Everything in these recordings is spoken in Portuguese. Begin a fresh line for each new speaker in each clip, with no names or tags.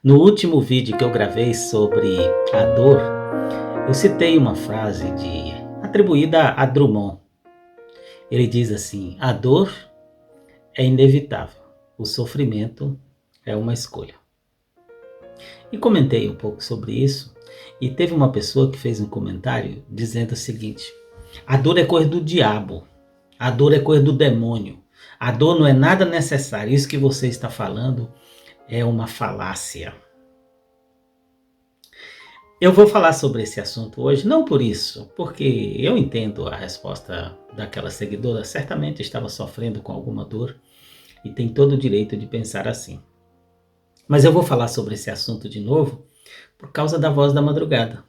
No último vídeo que eu gravei sobre a dor, eu citei uma frase atribuída a Drummond. Ele diz assim: a dor é inevitável, o sofrimento é uma escolha. E comentei um pouco sobre isso, e teve uma pessoa que fez um comentário dizendo o seguinte: a dor é coisa do diabo, a dor é coisa do demônio, a dor não é nada necessário, isso que você está falando é uma falácia. Eu vou falar sobre esse assunto hoje, não por isso, porque eu entendo a resposta daquela seguidora, certamente estava sofrendo com alguma dor e tem todo o direito de pensar assim. Mas eu vou falar sobre esse assunto de novo por causa da Voz da Madrugada.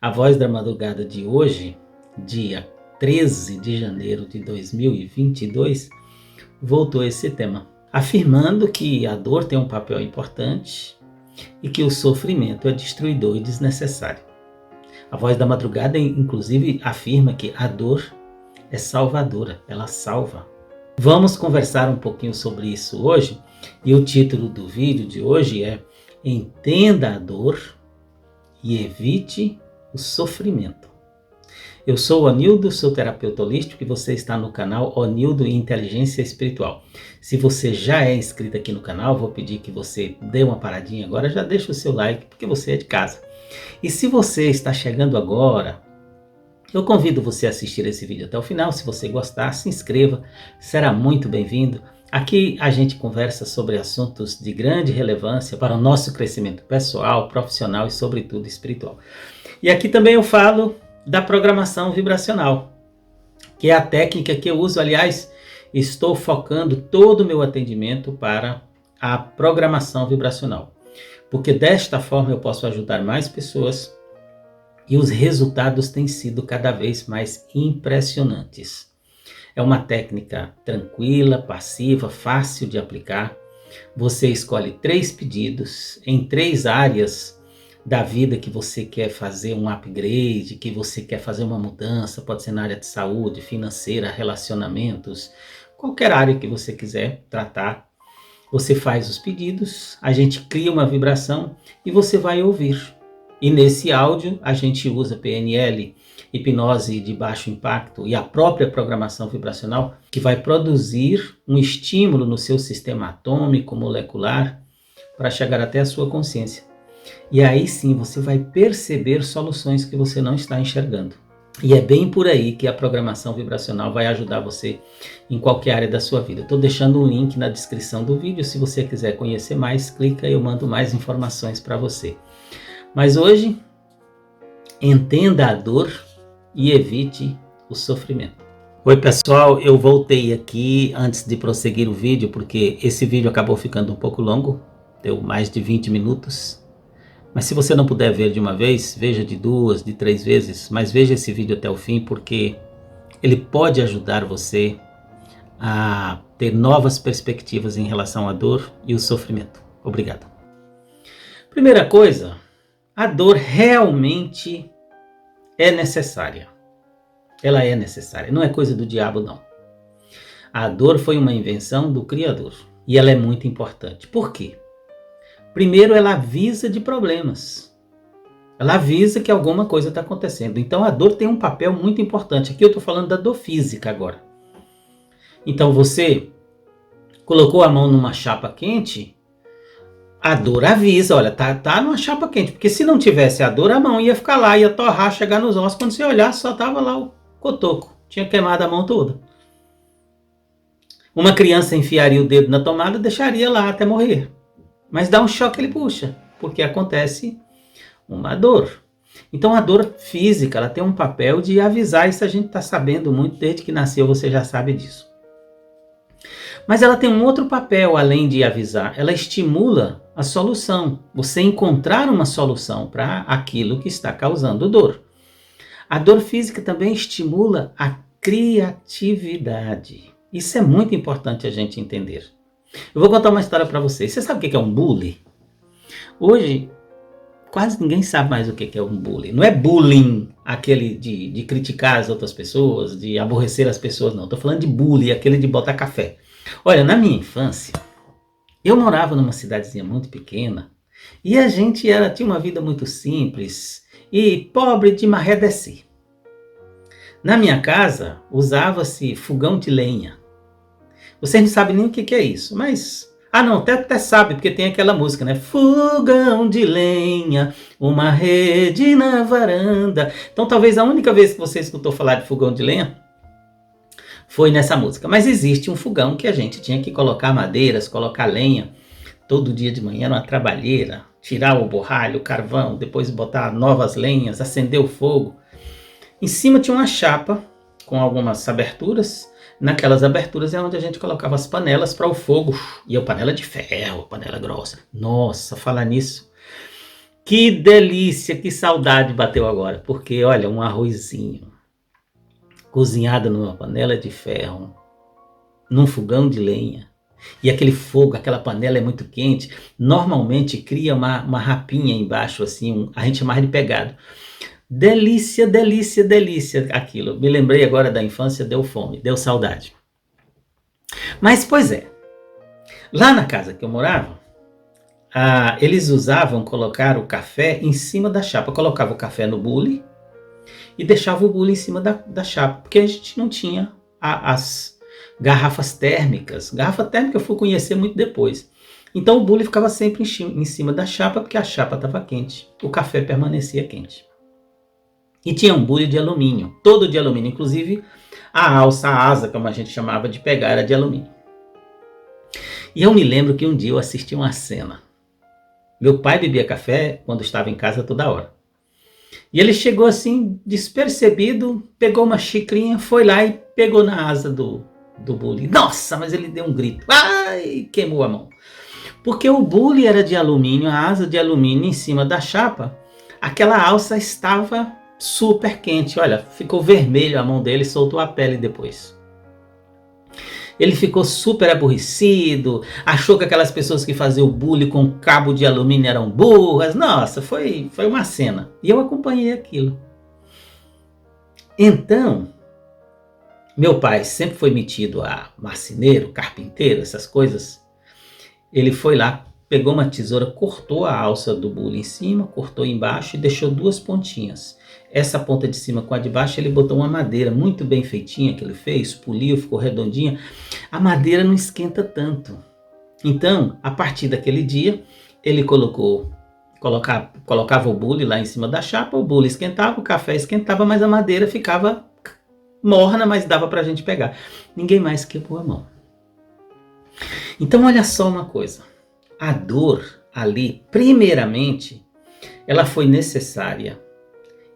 A Voz da Madrugada de hoje, dia 13 de janeiro de 2022, voltou a esse tema, afirmando que a dor tem um papel importante e que o sofrimento é destruidor e desnecessário. A Voz da Madrugada, inclusive, afirma que a dor é salvadora, ela salva. Vamos conversar um pouquinho sobre isso hoje, e o título do vídeo de hoje é Entenda a dor e evite o sofrimento. Eu sou o Onildo, sou terapeuta holístico e você está no canal Onildo Inteligência Espiritual. Se você já é inscrito aqui no canal, vou pedir que você dê uma paradinha agora, já deixa o seu like, porque você é de casa. E se você está chegando agora, eu convido você a assistir esse vídeo até o final. Se você gostar, se inscreva, será muito bem-vindo. Aqui a gente conversa sobre assuntos de grande relevância para o nosso crescimento pessoal, profissional e, sobretudo, espiritual. E aqui também eu falo da programação vibracional, que é a técnica que eu uso. Aliás, estou focando todo o meu atendimento para a programação vibracional, porque desta forma eu posso ajudar mais pessoas e os resultados têm sido cada vez mais impressionantes. É uma técnica tranquila, passiva, fácil de aplicar. Você escolhe 3 pedidos em 3 áreas da vida que você quer fazer um upgrade, que você quer fazer uma mudança, pode ser na área de saúde, financeira, relacionamentos, qualquer área que você quiser tratar. Você faz os pedidos, a gente cria uma vibração e você vai ouvir. E nesse áudio a gente usa PNL, hipnose de baixo impacto e a própria programação vibracional, que vai produzir um estímulo no seu sistema atômico, molecular, para chegar até a sua consciência. E aí sim você vai perceber soluções que você não está enxergando. E é bem por aí que a programação vibracional vai ajudar você em qualquer área da sua vida. Estou deixando um link na descrição do vídeo. Se você quiser conhecer mais, clica e eu mando mais informações para você. Mas hoje, entenda a dor e evite o sofrimento. Oi pessoal, eu voltei aqui antes de prosseguir o vídeo, porque esse vídeo acabou ficando um pouco longo, deu mais de 20 minutos. Mas se você não puder ver de uma vez, veja de 2, de 3 vezes, mas veja esse vídeo até o fim, porque ele pode ajudar você a ter novas perspectivas em relação à dor e o sofrimento. Obrigado. Primeira coisa, a dor realmente é necessária. Ela é necessária, não é coisa do diabo não. A dor foi uma invenção do Criador e ela é muito importante. Por quê? Primeiro, ela avisa de problemas. Ela avisa que alguma coisa está acontecendo. Então a dor tem um papel muito importante. Aqui eu estou falando da dor física agora. Então você colocou a mão numa chapa quente, a dor avisa, olha, tá numa chapa quente. Porque se não tivesse a dor, a mão ia ficar lá, ia torrar, chegar nos ossos. Quando você olhar, só estava lá o cotoco. Tinha queimado a mão toda. Uma criança enfiaria o dedo na tomada e deixaria lá até morrer. Mas dá um choque, ele puxa, porque acontece uma dor. Então a dor física, ela tem um papel de avisar, isso a gente está sabendo muito, desde que nasceu você já sabe disso. Mas ela tem um outro papel além de avisar, ela estimula a solução, você encontrar uma solução para aquilo que está causando dor. A dor física também estimula a criatividade. Isso é muito importante a gente entender. Eu vou contar uma história para vocês. Você sabe o que é um bully? Hoje, quase ninguém sabe mais o que é um bully. Não é bullying, aquele de criticar as outras pessoas, de aborrecer as pessoas, não. Estou falando de bully, aquele de botar café. Olha, na minha infância, eu morava numa cidadezinha muito pequena E a gente tinha uma vida muito simples e pobre de maré descer. Na minha casa, usava-se fogão de lenha. Vocês não sabem nem o que é isso, mas... Ah não, até sabe, porque tem aquela música, né? Fogão de lenha, uma rede na varanda. Então talvez a única vez que você escutou falar de fogão de lenha foi nessa música. Mas existe um fogão que a gente tinha que colocar madeiras, colocar lenha. Todo dia de manhã era uma trabalheira. Tirar o borralho, o carvão, depois botar novas lenhas, acender o fogo. Em cima tinha uma chapa com algumas aberturas. Naquelas aberturas é onde a gente colocava as panelas para o fogo. E a panela de ferro, panela grossa. Nossa, falar nisso. Que delícia, que saudade bateu agora. Porque, olha, um arrozinho cozinhado numa panela de ferro, num fogão de lenha. E aquele fogo, aquela panela é muito quente. Normalmente cria uma rapinha embaixo, assim, a gente chama de pegado. Delícia, delícia, delícia aquilo. Me lembrei agora da infância, deu fome, deu saudade. Mas, pois é, lá na casa que eu morava, eles usavam colocar o café em cima da chapa. Colocava o café no bule e deixava o bule em cima da chapa, porque a gente não tinha as garrafas térmicas. Garrafa térmica eu fui conhecer muito depois. Então o bule ficava sempre em cima da chapa, porque a chapa estava quente, o café permanecia quente. E tinha um bule de alumínio, todo de alumínio, inclusive a alça, a asa, como a gente chamava de pegar, era de alumínio. E eu me lembro que um dia eu assisti uma cena. Meu pai bebia café quando estava em casa toda hora. E ele chegou assim, despercebido, pegou uma xicrinha, foi lá e pegou na asa do bule. Nossa, mas ele deu um grito. Ai, queimou a mão. Porque o bule era de alumínio, a asa de alumínio em cima da chapa, aquela alça estava super quente. Olha, ficou vermelho a mão dele, soltou a pele depois. Ele ficou super aborrecido, achou que aquelas pessoas que faziam o bule com cabo de alumínio eram burras. Nossa, foi uma cena. E eu acompanhei aquilo. Então, meu pai sempre foi metido a marceneiro, carpinteiro, essas coisas. Ele foi lá, pegou uma tesoura, cortou a alça do bule em cima, cortou embaixo e deixou duas pontinhas. Essa ponta de cima com a de baixo, ele botou uma madeira muito bem feitinha que ele fez, poliu, ficou redondinha. A madeira não esquenta tanto. Então, a partir daquele dia, ele colocava o bule lá em cima da chapa, o bule esquentava, o café esquentava, mas a madeira ficava morna, mas dava pra gente pegar. Ninguém mais queimou a mão. Então, olha só uma coisa. A dor ali, primeiramente, ela foi necessária,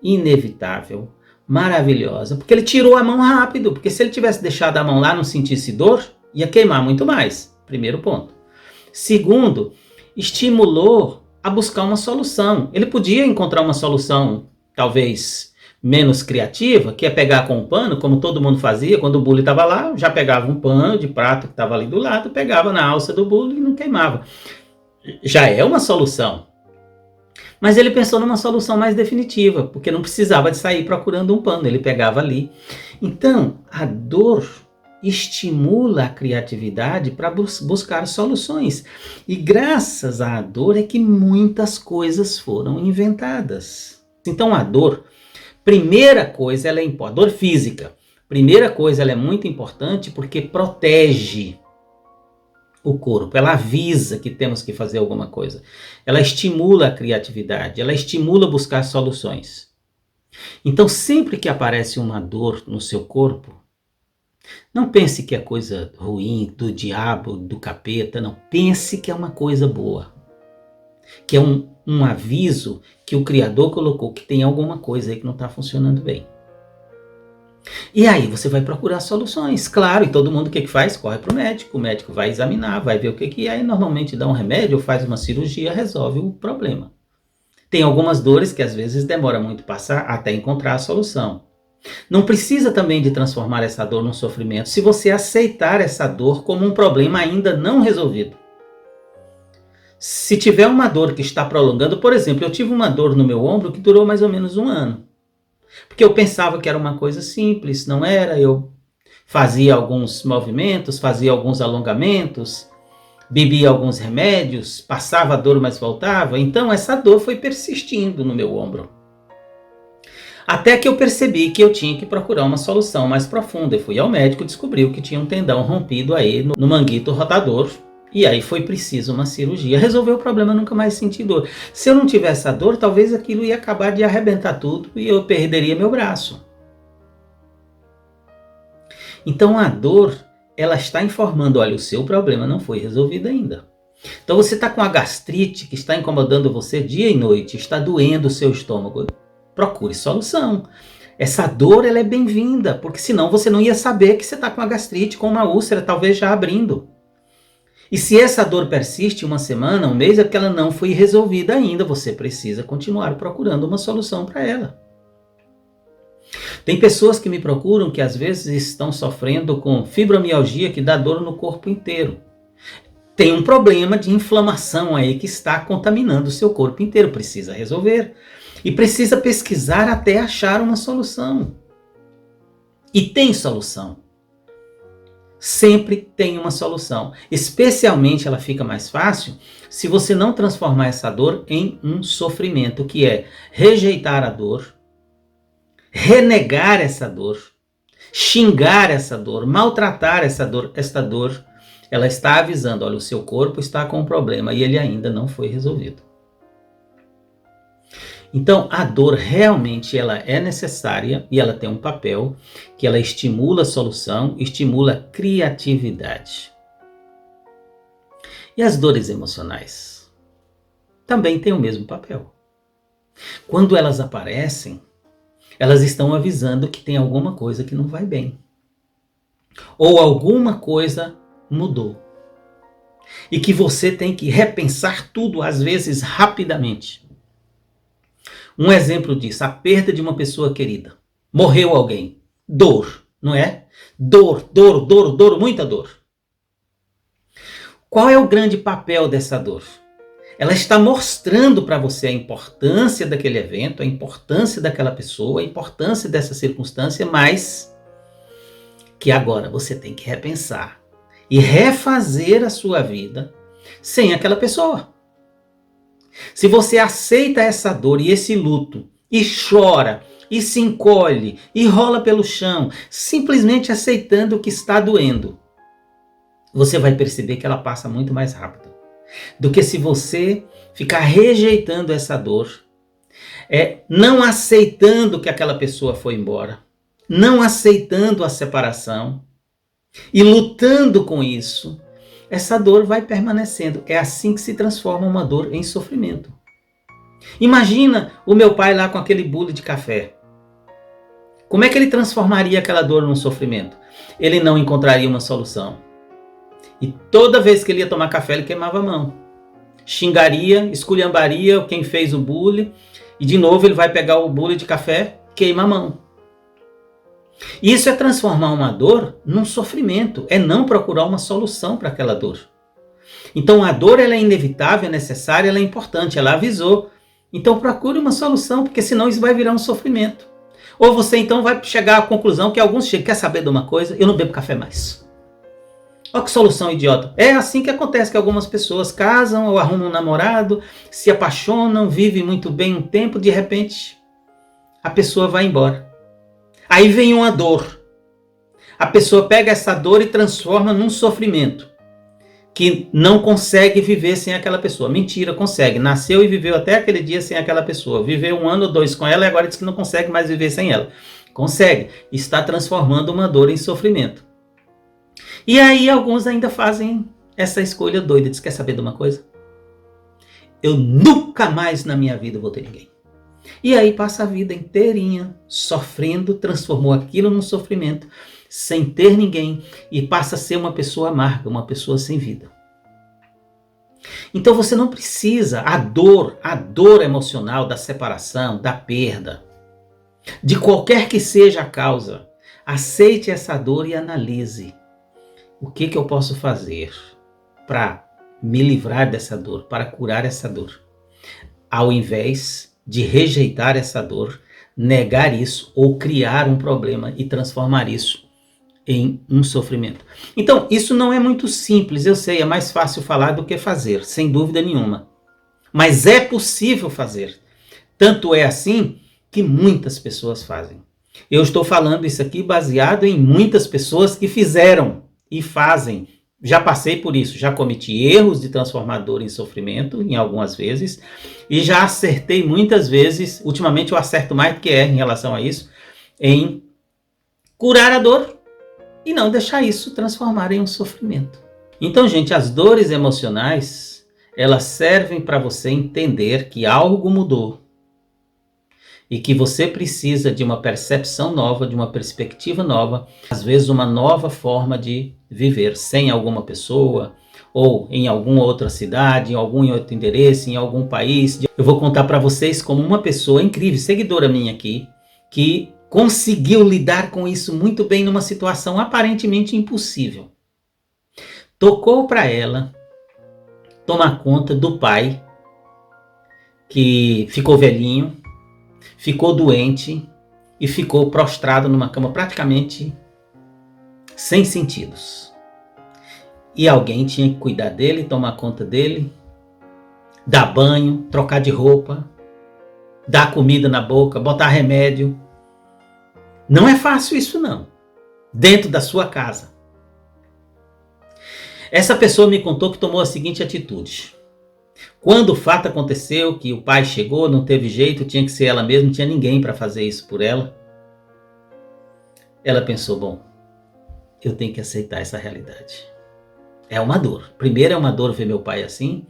inevitável, maravilhosa, porque ele tirou a mão rápido, porque se ele tivesse deixado a mão lá, não sentisse dor, ia queimar muito mais. Primeiro ponto. Segundo, estimulou a buscar uma solução. Ele podia encontrar uma solução, talvez menos criativa, que é pegar com um pano, como todo mundo fazia, quando o bule estava lá, já pegava um pano de prato que estava ali do lado, pegava na alça do bule e não queimava. Já é uma solução. Mas ele pensou numa solução mais definitiva, porque não precisava de sair procurando um pano, ele pegava ali. Então, a dor estimula a criatividade para buscar soluções. E graças à dor é que muitas coisas foram inventadas. Então, a dor, primeira coisa, ela é importante. Dor física, primeira coisa, ela é muito importante porque protege o corpo, ela avisa que temos que fazer alguma coisa. Ela estimula a criatividade, ela estimula buscar soluções. Então, sempre que aparece uma dor no seu corpo, não pense que é coisa ruim, do diabo, do capeta, não. Pense que é uma coisa boa. Que é um aviso que o Criador colocou, que tem alguma coisa aí que não está funcionando bem. E aí você vai procurar soluções, claro, e todo mundo o que faz? Corre para o médico vai examinar, vai ver o que é, e normalmente dá um remédio, ou faz uma cirurgia, resolve o problema. Tem algumas dores que às vezes demora muito passar até encontrar a solução. Não precisa também de transformar essa dor num sofrimento, se você aceitar essa dor como um problema ainda não resolvido. Se tiver uma dor que está prolongando, por exemplo, eu tive uma dor no meu ombro que durou mais ou menos 1 ano. Porque eu pensava que era uma coisa simples, não era, eu fazia alguns movimentos, fazia alguns alongamentos, bebia alguns remédios, passava a dor, mas voltava. Então essa dor foi persistindo no meu ombro. Até que eu percebi que eu tinha que procurar uma solução mais profunda. Eu fui ao médico e descobriu que tinha um tendão rompido aí no manguito rotador. E aí foi preciso uma cirurgia. Resolveu o problema, nunca mais senti dor. Se eu não tivesse a dor, talvez aquilo ia acabar de arrebentar tudo e eu perderia meu braço. Então a dor, ela está informando, olha, o seu problema não foi resolvido ainda. Então você está com a gastrite que está incomodando você dia e noite, está doendo o seu estômago. Procure solução. Essa dor, ela é bem-vinda, porque senão você não ia saber que você está com a gastrite, com uma úlcera, talvez já abrindo. E se essa dor persiste uma semana, um mês, é porque ela não foi resolvida ainda. Você precisa continuar procurando uma solução para ela. Tem pessoas que me procuram que às vezes estão sofrendo com fibromialgia que dá dor no corpo inteiro. Tem um problema de inflamação aí que está contaminando o seu corpo inteiro. Precisa resolver. E precisa pesquisar até achar uma solução. E tem solução. Sempre tem uma solução. Especialmente ela fica mais fácil se você não transformar essa dor em um sofrimento, que é rejeitar a dor, renegar essa dor, xingar essa dor, maltratar essa dor. Esta dor, ela está avisando, olha, o seu corpo está com um problema e ele ainda não foi resolvido. Então, a dor realmente ela é necessária e ela tem um papel que ela estimula a solução, estimula a criatividade. E as dores emocionais também têm o mesmo papel. Quando elas aparecem, elas estão avisando que tem alguma coisa que não vai bem. Ou alguma coisa mudou. E que você tem que repensar tudo, às vezes rapidamente. Um exemplo disso, a perda de uma pessoa querida. Morreu alguém. Dor, não é? Dor, dor, dor, dor, muita dor. Qual é o grande papel dessa dor? Ela está mostrando para você a importância daquele evento, a importância daquela pessoa, a importância dessa circunstância, mas que agora você tem que repensar e refazer a sua vida sem aquela pessoa. Se você aceita essa dor e esse luto, e chora, e se encolhe, e rola pelo chão, simplesmente aceitando o que está doendo, você vai perceber que ela passa muito mais rápido do que se você ficar rejeitando essa dor, não aceitando que aquela pessoa foi embora, não aceitando a separação e lutando com isso. Essa dor vai permanecendo. É assim que se transforma uma dor em sofrimento. Imagina o meu pai lá com aquele bule de café. Como é que ele transformaria aquela dor num sofrimento? Ele não encontraria uma solução. E toda vez que ele ia tomar café, ele queimava a mão. Xingaria, esculhambaria quem fez o bule. E de novo ele vai pegar o bule de café, queima a mão. Isso é transformar uma dor num sofrimento, é não procurar uma solução para aquela dor. Então a dor ela é inevitável, é necessária, ela é importante, ela avisou. Então procure uma solução, porque senão isso vai virar um sofrimento. Ou você então vai chegar à conclusão que alguns chegam, quer saber de uma coisa? Eu não bebo café mais. Olha que solução idiota. É assim que acontece, que algumas pessoas casam ou arrumam um namorado, se apaixonam, vivem muito bem um tempo, de repente a pessoa vai embora. Aí vem uma dor. A pessoa pega essa dor e transforma num sofrimento. Que não consegue viver sem aquela pessoa. Mentira, consegue. Nasceu e viveu até aquele dia sem aquela pessoa. Viveu 1 ano ou 2 com ela e agora diz que não consegue mais viver sem ela. Consegue. Está transformando uma dor em sofrimento. E aí alguns ainda fazem essa escolha doida. Diz, quer saber de uma coisa? Eu nunca mais na minha vida vou ter ninguém. E aí passa a vida inteirinha sofrendo, transformou aquilo num sofrimento, sem ter ninguém, e passa a ser uma pessoa amarga, uma pessoa sem vida. Então você não precisa, a dor emocional da separação, da perda, de qualquer que seja a causa, aceite essa dor e analise. O que eu posso fazer para me livrar dessa dor, para curar essa dor? Ao invés de rejeitar essa dor, negar isso ou criar um problema e transformar isso em um sofrimento. Então, isso não é muito simples, eu sei, é mais fácil falar do que fazer, sem dúvida nenhuma. Mas é possível fazer. Tanto é assim que muitas pessoas fazem. Eu estou falando isso aqui baseado em muitas pessoas que fizeram e fazem. Já passei por isso, já cometi erros de transformar dor em sofrimento, em algumas vezes, e já acertei muitas vezes, ultimamente eu acerto mais do que erro em relação a isso, em curar a dor e não deixar isso transformar em um sofrimento. Então, gente, as dores emocionais, elas servem para você entender que algo mudou e que você precisa de uma percepção nova, de uma perspectiva nova, às vezes uma nova forma de viver sem alguma pessoa, ou em alguma outra cidade, em algum outro endereço, em algum país. Eu vou contar para vocês como uma pessoa incrível, seguidora minha aqui, que conseguiu lidar com isso muito bem numa situação aparentemente impossível. Tocou para ela tomar conta do pai, que ficou velhinho, ficou doente e ficou prostrado numa cama praticamente sem sentidos. E alguém tinha que cuidar dele, tomar conta dele, dar banho, trocar de roupa, dar comida na boca, botar remédio. Não é fácil isso não, dentro da sua casa. Essa pessoa me contou que tomou a seguinte atitude. Quando o fato aconteceu, que o pai chegou, não teve jeito, tinha que ser ela mesma, não tinha ninguém para fazer isso por ela. Ela pensou, bom, eu tenho que aceitar essa realidade. É uma dor. Primeiro é uma dor ver meu pai assim,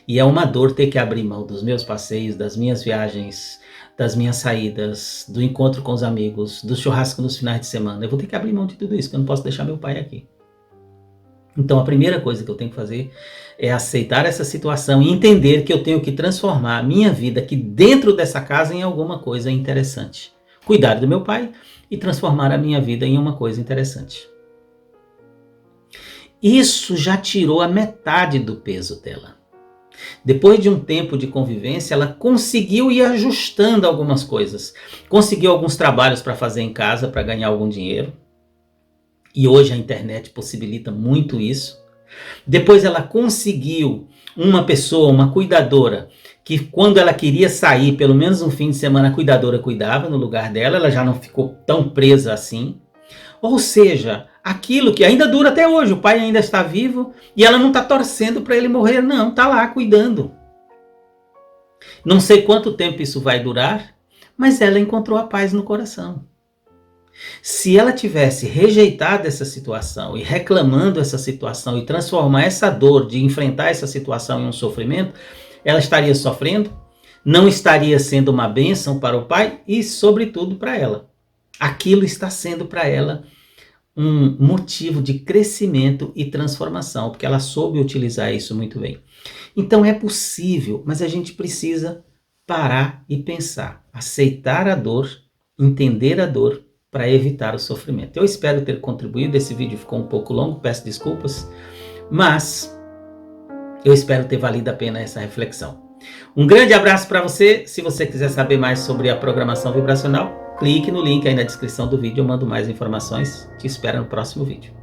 e é uma dor ter que abrir mão dos meus passeios, das minhas viagens, das minhas saídas, do encontro com os amigos, do churrasco nos finais de semana. Eu vou ter que abrir mão de tudo isso, porque eu não posso deixar meu pai aqui. Então a primeira coisa que eu tenho que fazer é aceitar essa situação e entender que eu tenho que transformar a minha vida aqui dentro dessa casa em alguma coisa interessante. Cuidar do meu pai e transformar a minha vida em uma coisa interessante. Isso já tirou a metade do peso dela. Depois de um tempo de convivência, ela conseguiu ir ajustando algumas coisas. Conseguiu alguns trabalhos para fazer em casa, para ganhar algum dinheiro. E hoje a internet possibilita muito isso. Depois ela conseguiu uma pessoa, uma cuidadora, que quando ela queria sair, pelo menos um fim de semana, a cuidadora cuidava no lugar dela, ela já não ficou tão presa assim. Ou seja, aquilo que ainda dura até hoje, o pai ainda está vivo e ela não está torcendo para ele morrer, não, está lá cuidando. Não sei quanto tempo isso vai durar, mas ela encontrou a paz no coração. Se ela tivesse rejeitado essa situação e reclamando essa situação e transformar essa dor de enfrentar essa situação em um sofrimento, ela estaria sofrendo, não estaria sendo uma bênção para o pai e, sobretudo, para ela. Aquilo está sendo para ela um motivo de crescimento e transformação, porque ela soube utilizar isso muito bem. Então é possível, mas a gente precisa parar e pensar, aceitar a dor, entender a dor, para evitar o sofrimento. Eu espero ter contribuído, esse vídeo ficou um pouco longo, peço desculpas, mas eu espero ter valido a pena essa reflexão. Um grande abraço para você. Se você quiser saber mais sobre a programação vibracional, clique no link aí na descrição do vídeo, eu mando mais informações. Te espero no próximo vídeo.